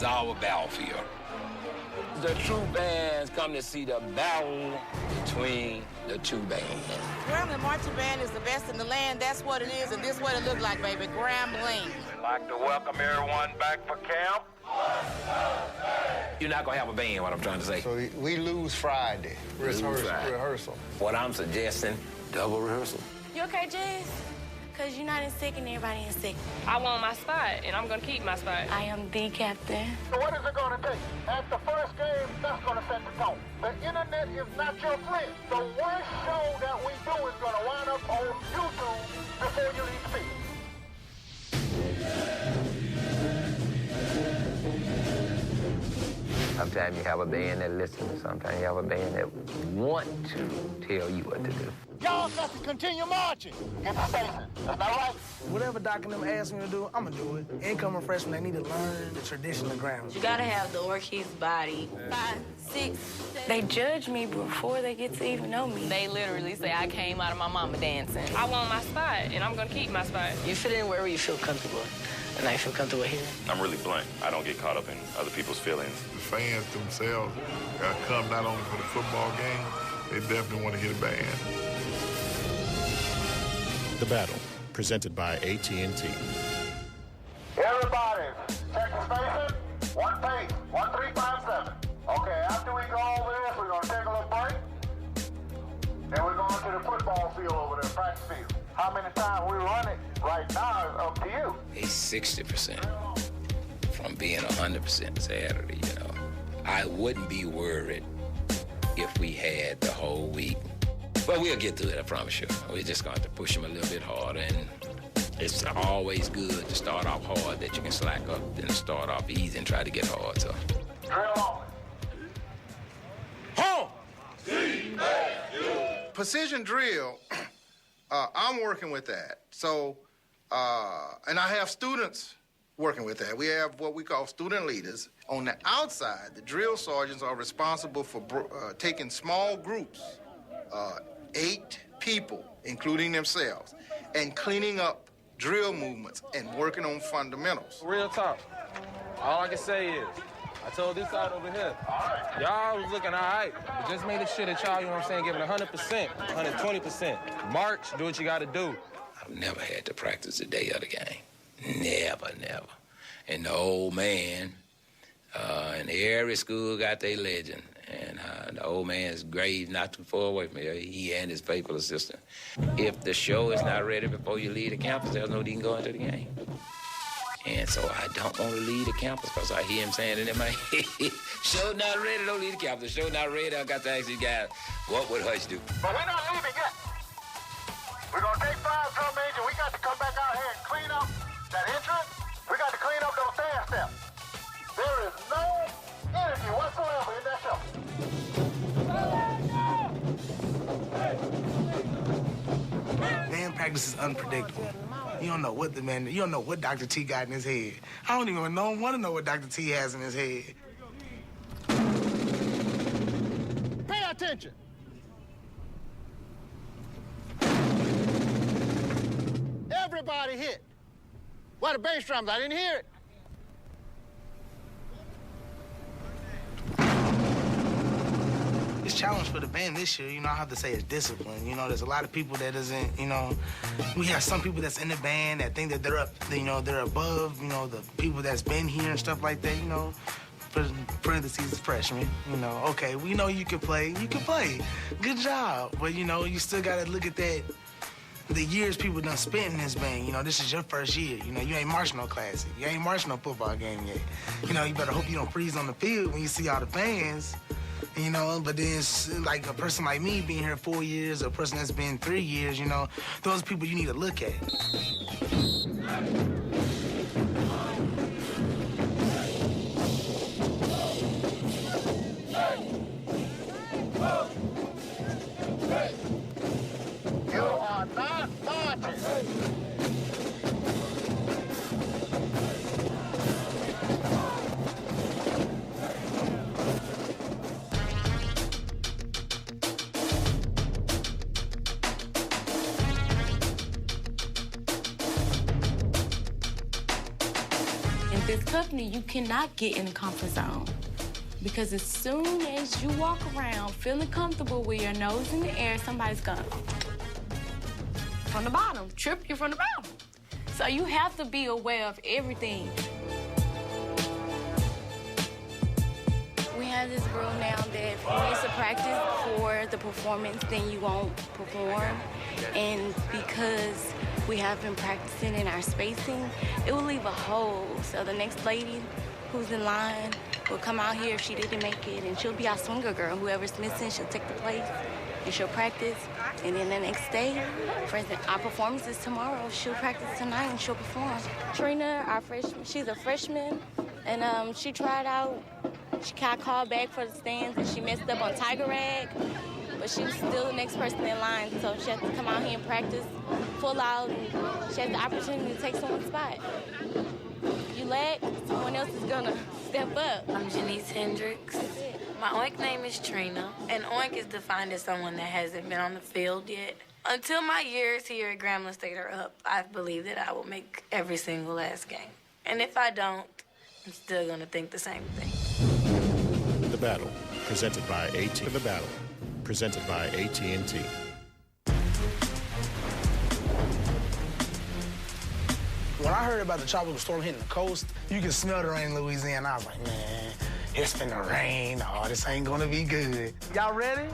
our battlefield. The true bands come to see the battle between the two bands. Grambling Marching Band is the best in the land. That's what it is, and this is what it looks like, baby. Grambling. I'd like to welcome everyone back for camp. You're not going to have a band, what I'm trying to say. So we lose Friday. Rehearsal. What I'm suggesting, double rehearsal. You okay, Jess? Because you're not in sick and everybody in sick. I want my spot, and I'm going to keep my spot. I am the captain. So what is it going to take? At the first game, that's going to set the tone. The internet is not your friend. The worst show that we do is going to wind up on YouTube before you leave the field. Sometimes you have a band that listens, sometimes you have a band that want to tell you what to do. Y'all got to continue marching. Get the station. That's not right. Whatever Doc and them ask me to do, I'm gonna do it. Incoming freshmen, they need to learn the tradition of Grambling. You gotta have the Orchid's body. 5, 6, 7. They judge me before they get to even know me. They literally say I came out of my mama dancing. I want my spot, and I'm going to keep my spot. You fit in wherever you feel comfortable, and I feel comfortable here. I'm really blunt. I don't get caught up in other people's feelings. The fans themselves come not only for the football game, they definitely want to hear the band. The Battle, presented by AT&T. Everybody, check the station. One page, 1357. Okay, after we go over this, we're going to take a little break. Then we're going to the football field over there, practice field. How many times we run it right now is up to you. He's 60% from being 100% Saturday, you know. I wouldn't be worried if we had the whole week. But we'll get through it, I promise you. We're just going to push him a little bit harder, and it's always good to start off hard that you can slack up, then start off easy and try to get hard, so. Drill on. Home! Precision drill, I'm working with that. So, and I have students working with that. We have what we call student leaders. On the outside, the drill sergeants are responsible for taking small groups, 8 people, including themselves, and cleaning up drill movements and working on fundamentals. Real talk. All I can say is, I told this side over here, y'all was looking all right, but just made it shit at y'all, you know what I'm saying, giving 100%, 120%. March, do what you gotta do. I've never had to practice the day of the game. Never. And the old man, in every school got their legend. And the old man's grave not too far away from here, he and his faithful assistant. If the show is not ready before you leave the campus, there's no need to go into the game. And so I don't want to leave the campus because I hear him saying it in my head. Show not ready, don't leave the campus. Show not ready, I got to ask these guys, what would Hutch do? But we're not leaving yet. We're going to take 5 drum major. We got to come back out here and clean up that entrance. We got to clean up those stand steps. There is no energy whatsoever in that show. Band practice is unpredictable. You don't know what you don't know what Dr. T got in his head. I don't even want to know what Dr. T has in his head. Pay attention. Everybody hit. Why the bass drums? I didn't hear it. It's challenge for the band this year, you know, I have to say it's discipline. You know, there's a lot of people that isn't, you know, we have some people that's in the band that think that they're up, you know, they're above, you know, the people that's been here and stuff like that, you know. Parentheses, freshmen, you know, okay, we know you can play. Good job. But, you know, you still got to look at that, the years people done spent in this band. You know, this is your first year. You know, you ain't marched no classic. You ain't marched no football game yet. You know, you better hope you don't freeze on the field when you see all the fans. You know, but then like a person like me being here 4 years, or a person that's been 3 years, you know, those people you need to look at. You are not marching. definitely, you cannot get in the comfort zone. Because as soon as you walk around feeling comfortable with your nose in the air, somebody's gonna, from the bottom, trip you from the bottom. So you have to be aware of everything. We have this rule now that if you miss a practice for the performance, then you won't perform. And because we have been practicing in our spacing, it will leave a hole. So the next lady who's in line will come out here if she didn't make it, and she'll be our swinger girl. Whoever's missing, she'll take the place, and she'll practice. And then the next day, for instance, our performance is tomorrow. She'll practice tonight, and she'll perform. Trina, our freshman, she's a freshman, and she tried out. She got called back for the stands, and she messed up on Tiger Rag, but she's still the next person in line, so she has to come out here and practice full out, and she has the opportunity to take someone's spot. You lag, someone else is gonna step up. I'm Janice Hendricks. My oink name is Trina, and oink is defined as someone that hasn't been on the field yet. Until my years here at Grambling State are up, I believe that I will make every single last game. And if I don't, I'm still gonna think the same thing. The Battle, presented by AT&T. The Battle, presented by AT&T. When I heard about the tropical storm hitting the coast, you can smell the rain in Louisiana. I was like, man, it's finna rain. Oh, this ain't gonna be good. Y'all ready?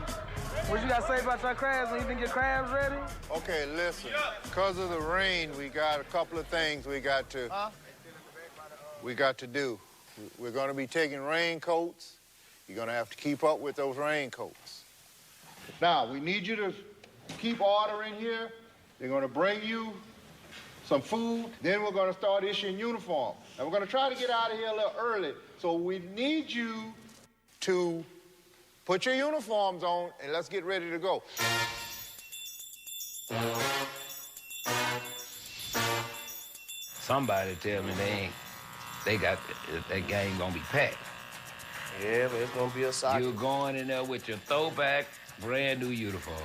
What you got to say about your crabs? When you think your crabs ready? Okay, listen. Because of the rain, we got a couple of things we got to do. We're going to be taking raincoats. You're going to have to keep up with those raincoats. Now, we need you to keep order in here. They're going to bring you some food. Then we're going to start issuing uniforms. And we're going to try to get out of here a little early. So we need you to put your uniforms on and let's get ready to go. Somebody tell me they got that game gonna be packed. Yeah, but it's gonna be a soccer. You're going in there with your throwback, brand new uniform.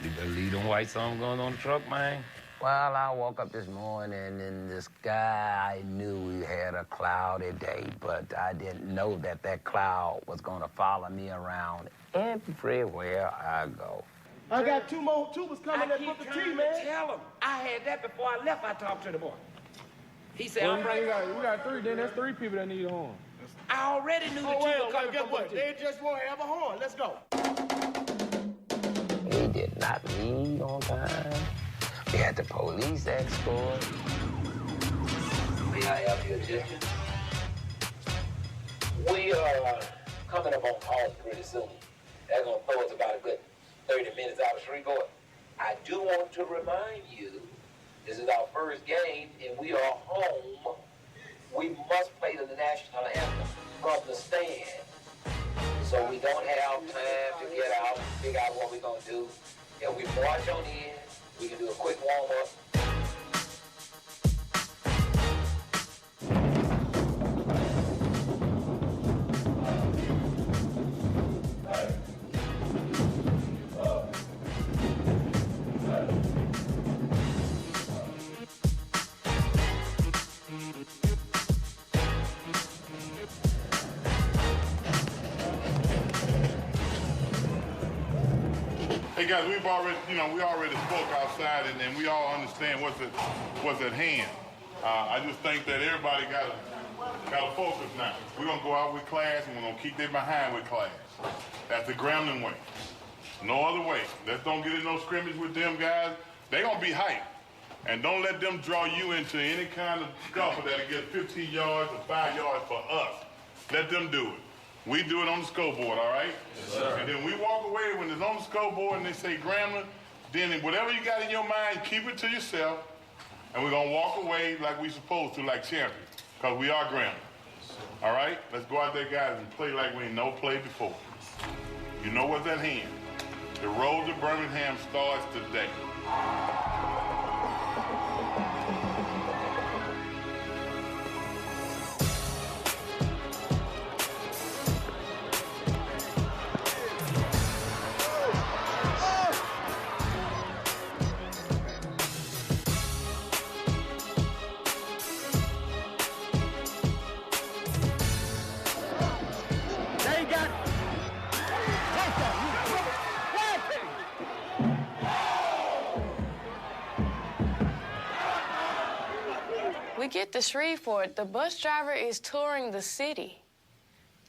You better leave them white something going on the truck, man. Well, I woke up this morning and the sky, I knew we had a cloudy day, but I didn't know that that cloud was gonna follow me around everywhere I go. I got two more tubers coming that put the tea, man. Tell him. I had that before I left. I talked to the boy. He said, well, I'm right. We got three, then that's three people that need a horn. I already knew that you were coming guess from what? They just won't have a horn. Let's go. We did not leave on time. We had the police escort. May I have your attention? We are coming up on home pretty soon. That's going to throw us about a good 30 minutes out of Shreveport. I do want to remind you, this is our first game, and we are home. We must play the national anthem from the stand. So we don't have time to get out and figure out what we're going to do. And we march on in. We can do a quick warm-up. Hey guys, we already spoke outside, and we all understand what's at hand. I just think that everybody got to focus now. We're gonna go out with class, and we're gonna keep them behind with class. That's the Grambling way. No other way. Let's don't get in no scrimmage with them guys. They gonna be hyped, and don't let them draw you into any kind of scuffle that'll get 15 yards or 5 yards for us. Let them do it. We do it on the scoreboard, all right? Yes, sir. And then we walk away when it's on the scoreboard and they say Grambling, then whatever you got in your mind, keep it to yourself, and we're gonna walk away like we supposed to, like champions, because we are Grambling. All right? Let's go out there, guys, and play like we ain't no play before. You know what's at hand. The road to Birmingham starts today. to Shreveport, the bus driver is touring the city.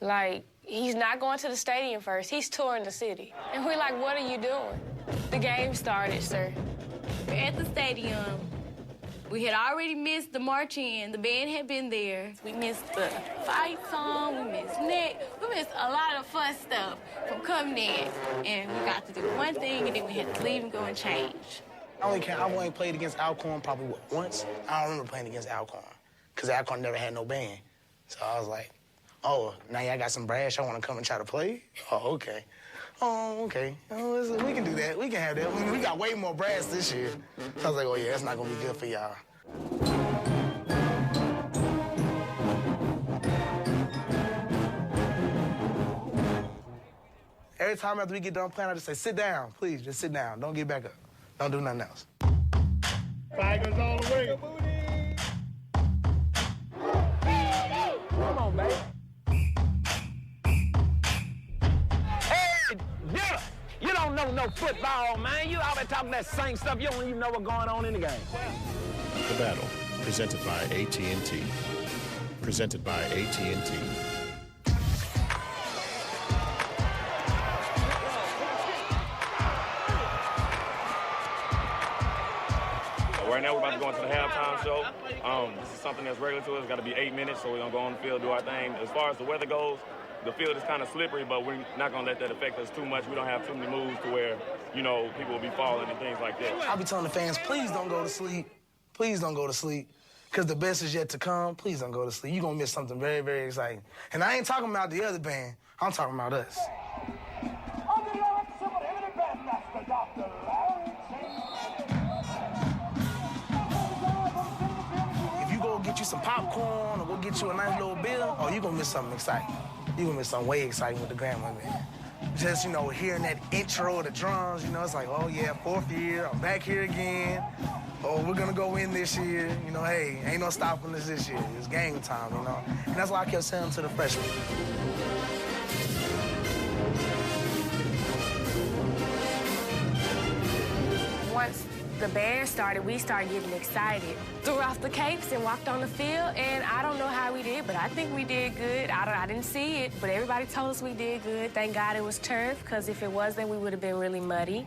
Like, he's not going to the stadium first. He's touring the city. And we're like, what are you doing? The game started, sir. We're at the stadium. We had already missed the march in. The band had been there. We missed the fight song. We missed Nick. We missed a lot of fun stuff from coming in. And we got to do one thing, and then we had to leave and go and change. I've only played against Alcorn probably, once? I don't remember playing against Alcorn, because Alcorn never had no band. So I was like, oh, now y'all got some brass, y'all want to come and try to play? Oh, okay. Oh, okay. Oh, we can do that. We can have that. We got way more brass this year. So I was like, oh, yeah, that's not going to be good for y'all. Every time after we get done playing, I just say, sit down, please. Just sit down. Don't get back up. Don't do nothing else. Tigers all the way. Come on, baby. Hey, yeah. You don't know no football, man. You always talking that same stuff. You don't even know what's going on in the game. The Battle, presented by AT&T. Presented by AT&T. Right now, we're about to go into the halftime show. This is something that's regular to us. It's got to be 8 minutes, so we're going to go on the field, do our thing. As far as the weather goes, the field is kind of slippery, but we're not going to let that affect us too much. We don't have too many moves to where, you know, people will be falling and things like that. I'll be telling the fans, please don't go to sleep. Please don't go to sleep, because the best is yet to come. Please don't go to sleep. You're going to miss something very, very exciting. And I ain't talking about the other band. I'm talking about us. Get you some popcorn or go get you a nice little beer, or you're gonna miss something exciting. You're gonna miss something way exciting with the Grambling band. Just, you know, hearing that intro of the drums, you know, it's like, oh yeah, 4th year, I'm back here again. Oh, we're gonna go in this year. You know, hey, ain't no stopping us this year. It's game time, you know. And that's why I kept saying to the freshmen. Once the band started, we started getting excited. Threw off the capes and walked on the field, and I don't know how we did, but I think we did good. I didn't see it, but everybody told us we did good. Thank God it was turf, because if it wasn't, we would have been really muddy.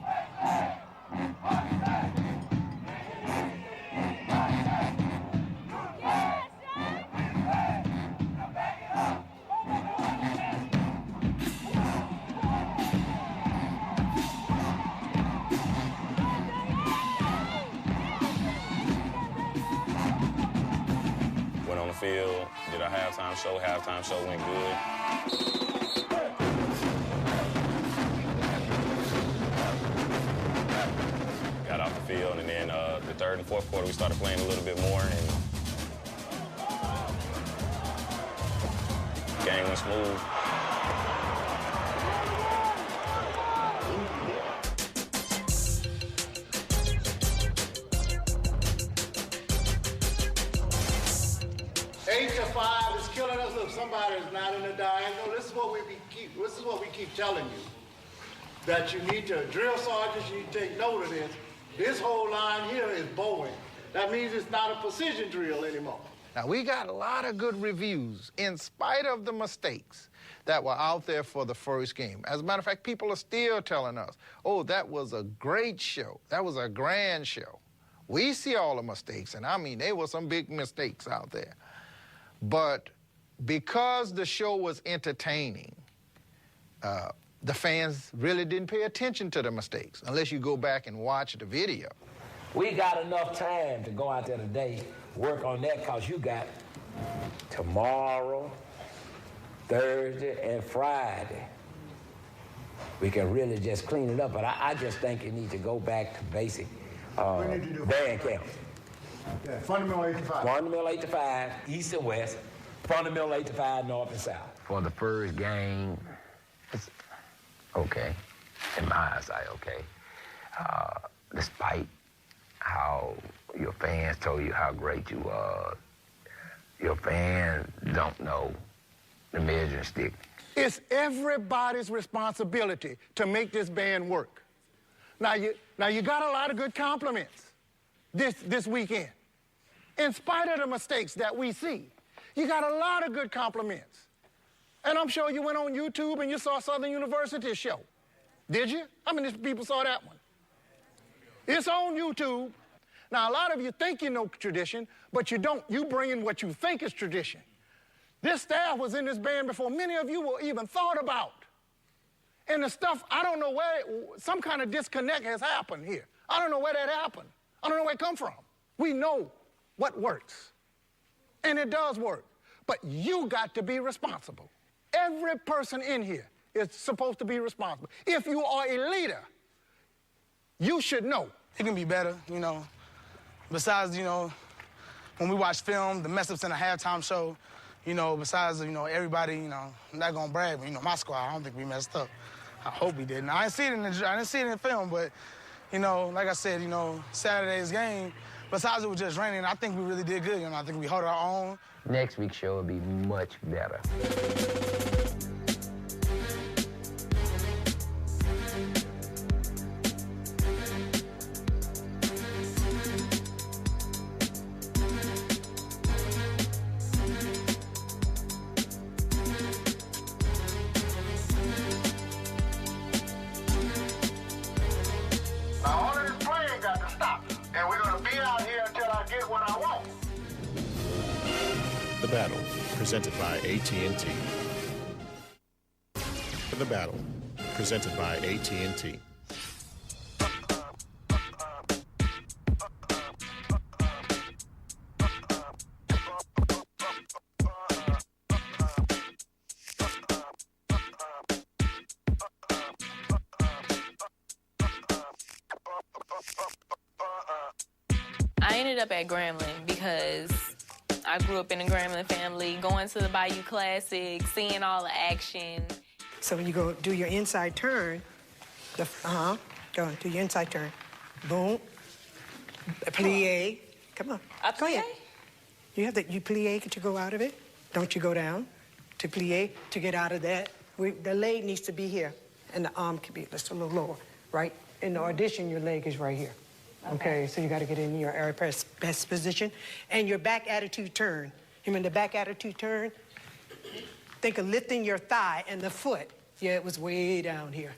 Field, did our halftime show. Halftime show went good. Got off the field, and then the 3rd and 4th quarter, we started playing a little bit more, and the game went smooth. Somebody is not in the diagonal. This is what we keep telling you. That you need to, drill sergeants, you need to take note of this. This whole line here is bowing. That means it's not a precision drill anymore. Now, we got a lot of good reviews in spite of the mistakes that were out there for the first game. As a matter of fact, people are still telling us, oh, that was a great show. That was a grand show. We see all the mistakes, and I mean, there were some big mistakes out there. But because the show was entertaining, the fans really didn't pay attention to the mistakes, unless you go back and watch the video. We got enough time to go out there today, work on that, because you got tomorrow, Thursday, and Friday. We can really just clean it up, but I just think it needs to go back to basic band camp. Yeah, fundamental 8 to 5. Fundamental 8 to 5, east and west. Fundamental 8 to 5, north and south. For the first game, it's okay. In my eyesight, okay. Despite how your fans told you how great you are, your fans don't know the measuring stick. It's everybody's responsibility to make this band work. Now you got a lot of good compliments this weekend. in spite of the mistakes that we see. You got a lot of good compliments. And I'm sure you went on YouTube and you saw Southern University's show. Did you? How many people saw that one? It's on YouTube. Now, a lot of you think you know tradition, but you don't. You bring in what you think is tradition. This staff was in this band before many of you were even thought about. And the stuff, I don't know where, some kind of disconnect has happened here. I don't know where that happened. I don't know where it come from. We know what works. And it does work. But you got to be responsible. Every person in here is supposed to be responsible. If you are a leader, you should know. It can be better, you know. Besides, you know, when we watch film, the mess-ups in a halftime show, you know, besides, you know, everybody, you know, I'm not gonna brag, but, you know, my squad, I don't think we messed up. I hope we didn't. I didn't see it in the film, but, you know, like I said, you know, Saturday's game, besides it was just raining, I think we really did good, you know. I think we held our own. Next week's show will be much better. The Battle, presented by AT&T. The Battle, presented by AT&T. I ended up at Grambling because I grew up in a Grambling family, going to the Bayou Classic, seeing all the action. So when you go do your inside turn, go on, do your inside turn. Boom, plie, come on, go ahead. You have you plie to go out of it. Don't you go down to plie to get out of that. The leg needs to be here, and the arm can be just a little lower, right? In the audition, your leg is right here. Okay, so you got to get in your area best position. And your back attitude turn. You mean the back attitude turn? Think of lifting your thigh and the foot. Yeah, it was way down here.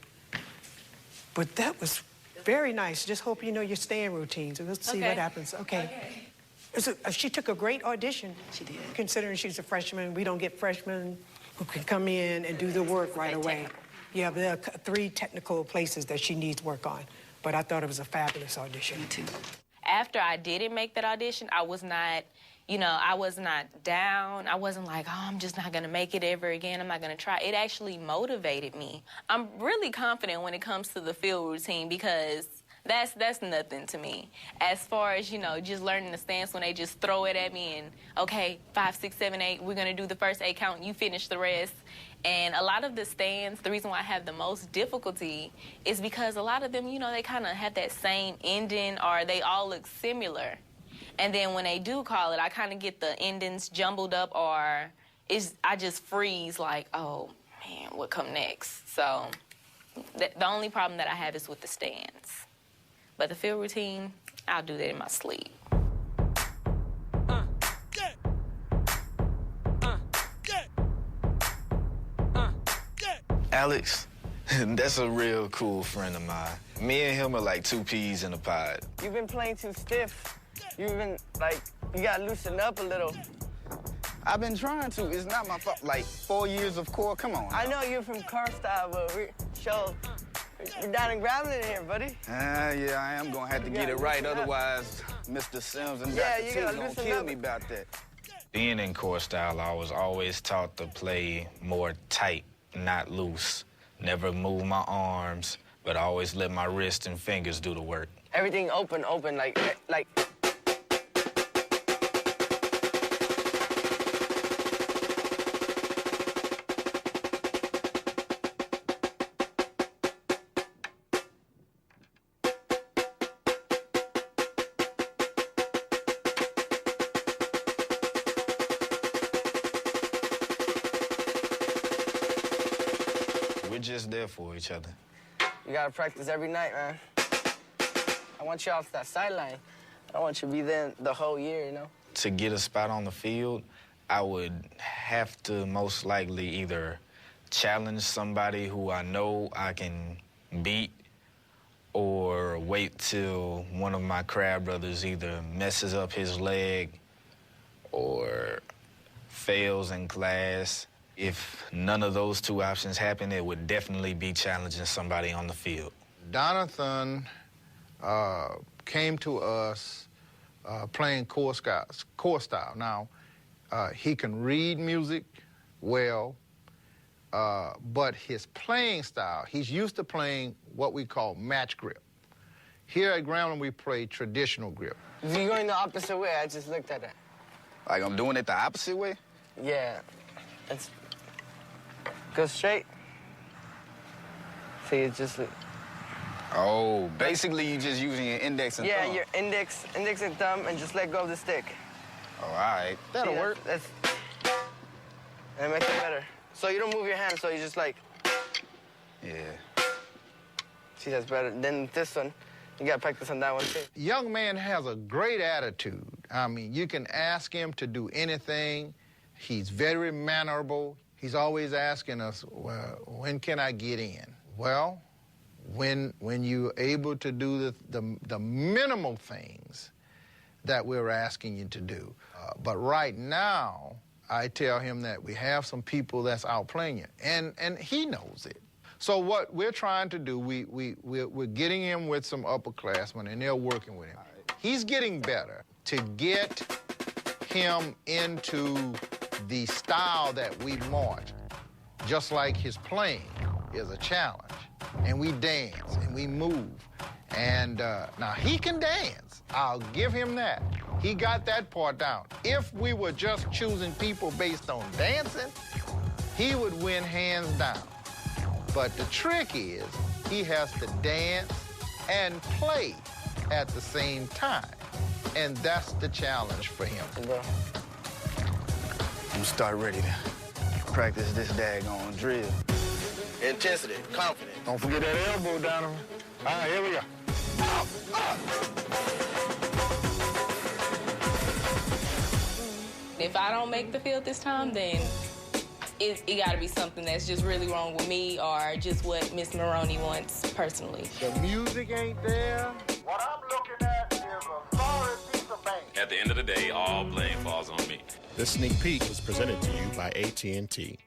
But that was very nice. Just hope you know your stand routines. So let's see what happens. Okay. She took a great audition. She did. Considering she's a freshman, we don't get freshmen who can come in and do the work right away. Yeah, there are 3 technical places that she needs work on. But I thought it was a fabulous audition. Me too. After I didn't make that audition, I was not, you know, I was not down. I wasn't like, oh, I'm just not going to make it ever again. I'm not going to try. It actually motivated me. I'm really confident when it comes to the field routine because that's nothing to me. As far as, you know, just learning the stance when they just throw it at me and, okay, 5, 6, 7, 8, we're going to do the first 8 count, you finish the rest. And a lot of the stands, the reason why I have the most difficulty is because a lot of them, you know, they kind of have that same ending or they all look similar. And then when they do call it, I kind of get the endings jumbled up or I just freeze like, oh, man, what come next? So the only problem that I have is with the stands. But the field routine, I'll do that in my sleep. Alex, that's a real cool friend of mine. Me and him are like 2 peas in a pod. You've been playing too stiff. You've been, like, you gotta loosen up a little. I've been trying to. It's not my fault. Like, 4 years of core, come on. I know you're from car style, but you're down in Grambling here, buddy. Yeah, I am gonna have to get it right. Otherwise, Mr. Sims and Dr. T gonna kill me about that. Being in core style, I was always taught to play more tight, not loose. Never move my arms, but always let my wrist and fingers do the work. Everything open, like. We're just there for each other. You gotta practice every night, man. I want you off that sideline. I want you to be there the whole year, you know? to get a spot on the field, I would have to most likely either challenge somebody who I know I can beat or wait till one of my crab brothers either messes up his leg or fails in class. If none of those two options happen, it would definitely be challenging somebody on the field. Donathan came to us playing core style. Now, he can read music well, but his playing style, he's used to playing what we call match grip. Here at Grambling, we play traditional grip. If you're going the opposite way, I just looked at it. Like I'm doing it the opposite way? Yeah. Go straight. See, it's just... Oh, basically you just using your index and thumb. Yeah, your index and thumb, and just let go of the stick. Oh, all right. That'll work. And it makes it better. So you don't move your hand, so you just like... Yeah. See, that's better. Then this one, you gotta practice on that one too. Young man has a great attitude. I mean, you can ask him to do anything. He's very mannerable. He's always asking us, well, when can I get in? Well, when you're able to do the minimal things that we're asking you to do. But right now, I tell him that we have some people that's outplaying you, and he knows it. So what we're trying to do, we're getting him with some upperclassmen, and they're working with him. He's getting better. To get him into the style that we march, just like his playing is a challenge. And we dance, and we move. And now, he can dance. I'll give him that. He got that part down. If we were just choosing people based on dancing, he would win hands down. But the trick is he has to dance and play at the same time. And that's the challenge for him. I'm start ready to practice this daggone drill. Intensity, confidence. Don't forget that elbow, Donovan. All right, here we go. Up, up. If I don't make the field this time, then it got to be something that's just really wrong with me or just what Miss Maroney wants personally. The music ain't there. What I'm looking at is a sorry piece of bait. At the end of the day, all blame falls on me. This sneak peek was presented to you by AT&T.